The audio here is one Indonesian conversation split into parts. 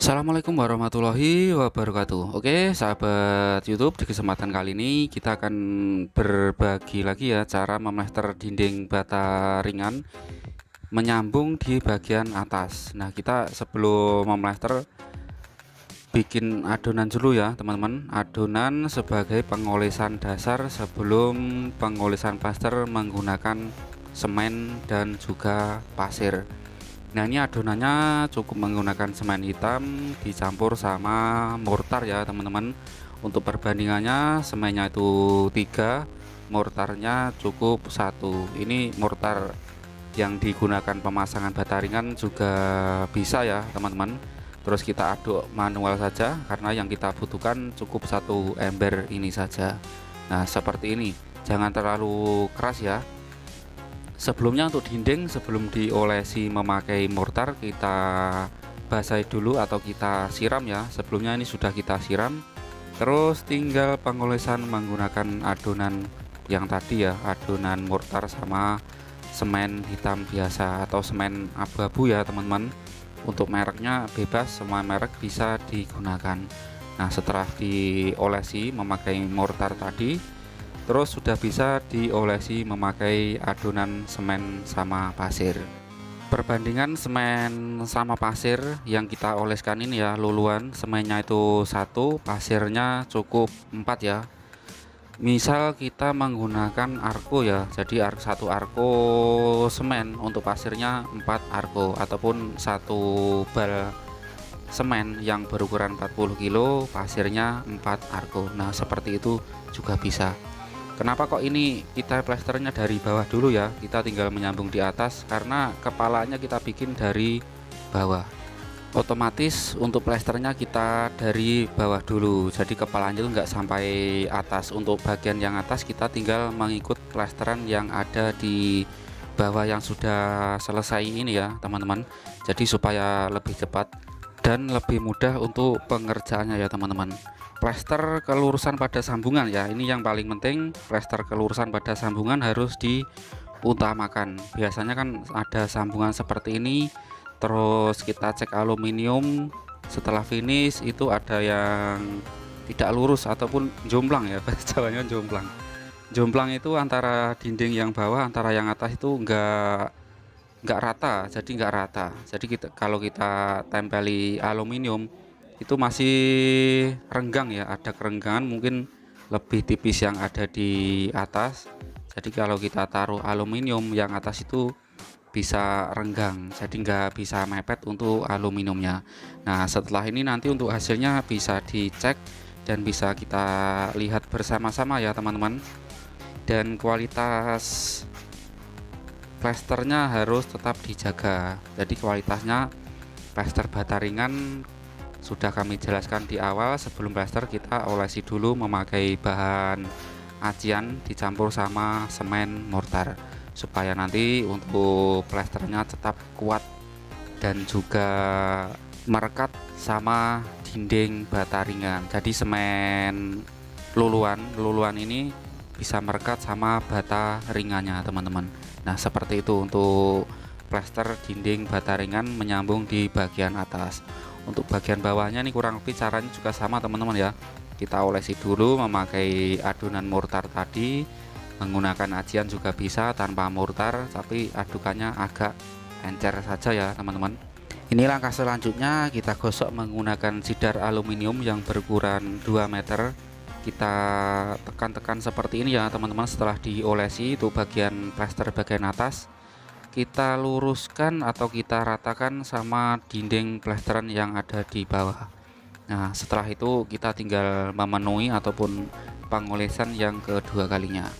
Assalamualaikum warahmatullahi wabarakatuh. Oke, sahabat YouTube, di kesempatan kali ini kita akan berbagi lagi ya cara memester dinding bata ringan menyambung di bagian atas. Nah, kita sebelum memester bikin adonan dulu ya, teman-teman. Adonan sebagai pengolesan dasar sebelum pengolesan plaster menggunakan semen dan juga pasir. Nah, ini adonannya cukup menggunakan semen hitam dicampur sama mortar ya teman-teman. Untuk perbandingannya semennya itu 3, mortarnya cukup 1. Ini mortar yang digunakan pemasangan bata ringan juga bisa ya teman-teman. Terus kita aduk manual saja karena yang kita butuhkan cukup 1 ember ini saja. Nah, seperti ini, jangan terlalu keras ya. Sebelumnya untuk dinding, sebelum diolesi memakai mortar, kita basahi dulu atau kita siram ya. Sebelumnya ini sudah kita siram. Terus tinggal pengolesan menggunakan adonan yang tadi ya, adonan mortar sama semen hitam biasa atau semen abu-abu ya teman-teman. Untuk mereknya bebas, semua merek bisa digunakan. Nah, setelah diolesi memakai mortar tadi, terus sudah bisa diolesi memakai adonan semen sama pasir. Perbandingan semen sama pasir yang kita oleskan ini ya, luluan semennya itu 1, pasirnya cukup 4 ya. Misal kita menggunakan arko ya, jadi 1 arko semen, untuk pasirnya 4 arko ataupun 1 bal semen yang berukuran 40 kilo, pasirnya 4 arko. Nah, seperti itu juga bisa. Kenapa kok ini kita plasternya dari bawah dulu ya, kita tinggal menyambung di atas karena kepalanya kita bikin dari bawah. Otomatis untuk plasternya kita dari bawah dulu, jadi kepalanya itu enggak sampai atas. Untuk bagian yang atas kita tinggal mengikut plasteran yang ada di bawah yang sudah selesai ini ya teman-teman. Jadi supaya lebih cepat dan lebih mudah untuk pengerjaannya ya teman-teman. Plester kelurusan pada sambungan ya, ini yang paling penting. Plester kelurusan pada sambungan harus diutamakan. Biasanya kan ada sambungan seperti ini, terus kita cek aluminium, setelah finish itu ada yang tidak lurus ataupun jomplang ya, bahasa Jawanya jomplang. Jomplang itu antara dinding yang bawah antara yang atas itu enggak rata, jadi enggak rata. Jadi kalau kita tempeli aluminium itu masih renggang ya, ada kerenggangan mungkin lebih tipis yang ada di atas. Jadi kalau kita taruh aluminium yang atas itu bisa renggang, jadi nggak bisa mepet untuk aluminiumnya. Nah, setelah ini nanti untuk hasilnya bisa dicek dan bisa kita lihat bersama-sama ya teman-teman. Dan kualitas plasternya harus tetap dijaga, jadi kualitasnya plaster bata ringan sudah kami jelaskan di awal. Sebelum plaster kita olesi dulu memakai bahan acian dicampur sama semen mortar supaya nanti untuk plasternya tetap kuat dan juga merekat sama dinding bata ringan. Jadi semen luluan ini bisa merekat sama bata ringannya teman-teman. Nah, seperti itu untuk plaster dinding bata ringan menyambung di bagian atas. Untuk bagian bawahnya nih kurang lebih caranya juga sama teman-teman ya. Kita olesi dulu memakai adonan mortar tadi, menggunakan acian juga bisa tanpa mortar, tapi adukannya agak encer saja ya teman-teman. Ini langkah selanjutnya, kita gosok menggunakan sidar aluminium yang berukuran 2 meter. Kita tekan-tekan seperti ini ya teman-teman. Setelah diolesi itu bagian plaster bagian atas kita luruskan atau kita ratakan sama dinding plasteran yang ada di bawah. Nah, setelah itu kita tinggal memenuhi ataupun pengolesan yang kedua kalinya.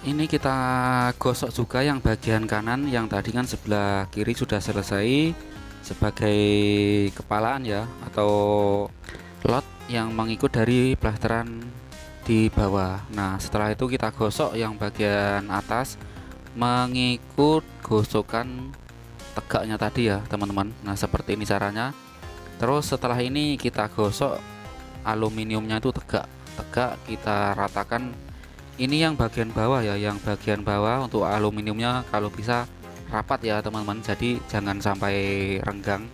ini kita gosok juga yang bagian kanan, yang tadi kan sebelah kiri sudah selesai sebagai kepalaan ya, atau lot yang mengikut dari plasteran di bawah. Nah setelah itu kita gosok yang bagian atas mengikut gosokan tegaknya tadi ya teman-teman. Nah seperti ini caranya. Terus setelah ini kita gosok aluminiumnya itu tegak kita ratakan. Ini yang bagian bawah ya, yang bagian bawah untuk aluminiumnya kalau bisa rapat ya teman-teman, jadi jangan sampai renggang,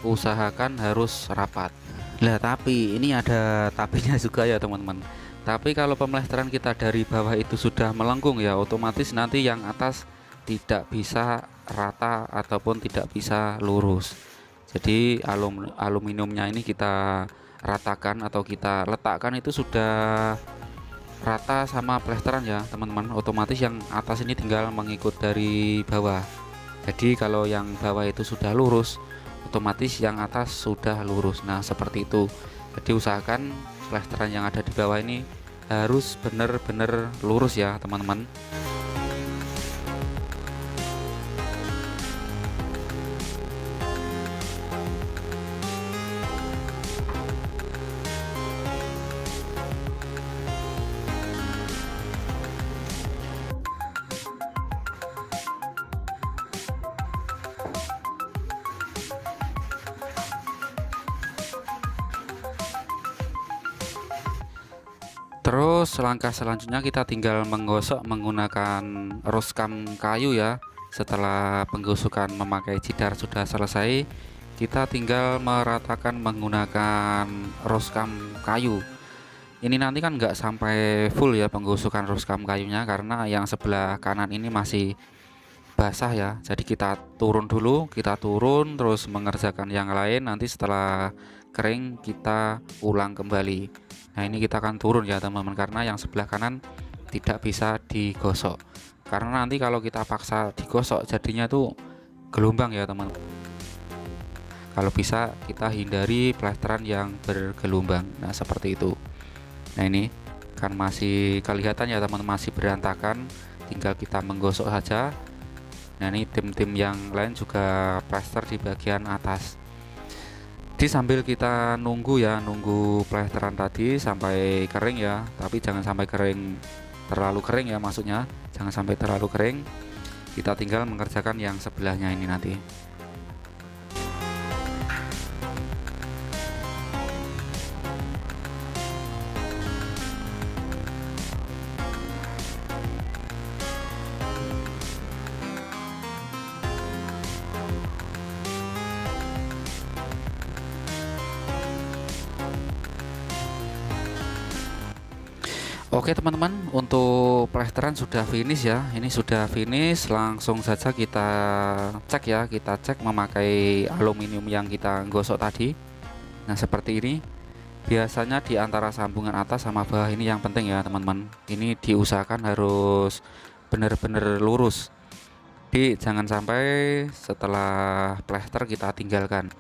usahakan harus rapat. Nah tapi ini ada tapinya juga ya teman-teman. Tapi kalau pemlesteran kita dari bawah itu sudah melengkung ya, otomatis nanti yang atas tidak bisa rata ataupun tidak bisa lurus. Jadi aluminiumnya ini kita ratakan atau kita letakkan itu sudah rata sama plesteran ya teman-teman, otomatis yang atas ini tinggal mengikut dari bawah. Jadi kalau yang bawah itu sudah lurus, otomatis yang atas sudah lurus. Nah seperti itu. Jadi usahakan plesteran yang ada di bawah ini harus benar-benar lurus ya teman-teman. Terus langkah selanjutnya kita tinggal menggosok menggunakan roskam kayu ya. Setelah penggosokan memakai jidar sudah selesai, kita tinggal meratakan menggunakan roskam kayu. Ini nanti kan nggak sampai full ya penggosokan roskam kayunya, karena yang sebelah kanan ini masih basah ya. Jadi kita turun dulu, kita turun terus mengerjakan yang lain, nanti setelah kering kita ulang kembali. Nah ini kita akan turun ya teman-teman, karena yang sebelah kanan tidak bisa digosok, karena nanti kalau kita paksa digosok jadinya tuh gelombang ya teman. Kalau bisa kita hindari plesteran yang bergelombang. Nah seperti itu. Nah ini kan masih kelihatan ya teman, masih berantakan, tinggal kita menggosok saja. Nah ini tim-tim yang lain juga plester di bagian atas. Jadi sambil kita nunggu ya, nunggu plesteran tadi sampai kering ya, tapi jangan sampai kering, terlalu kering ya maksudnya, jangan sampai terlalu kering. Kita tinggal mengerjakan yang sebelahnya ini nanti. Oke teman-teman, untuk plesteran sudah finish ya. Ini sudah finish, langsung saja kita cek ya. Kita cek memakai aluminium yang kita gosok tadi. Nah seperti ini. Biasanya di antara sambungan atas sama bawah ini yang penting ya teman-teman. Ini diusahakan harus benar-benar lurus. Jadi jangan sampai setelah plester kita tinggalkan.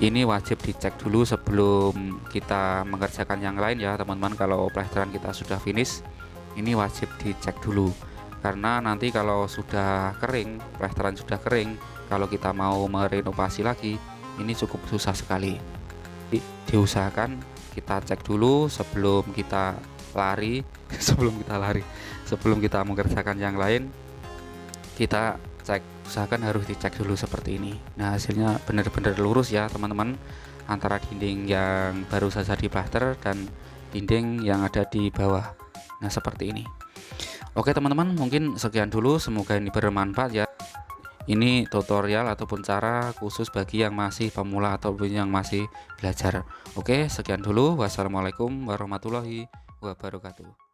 Ini wajib dicek dulu sebelum kita mengerjakan yang lain ya teman-teman. Kalau plesteran kita sudah finish, ini wajib dicek dulu, karena nanti kalau sudah kering, plesteran sudah kering, kalau kita mau merenovasi lagi ini cukup susah sekali. Diusahakan kita cek dulu sebelum kita lari sebelum kita mengerjakan yang lain, kita cek, usahakan harus dicek dulu seperti ini. Nah hasilnya benar-benar lurus ya teman-teman, antara dinding yang baru saja diplaster dan dinding yang ada di bawah. Nah seperti ini. Oke teman-teman, mungkin sekian dulu, semoga ini bermanfaat ya. Ini tutorial ataupun cara khusus bagi yang masih pemula ataupun yang masih belajar. Oke sekian dulu, wassalamualaikum warahmatullahi wabarakatuh.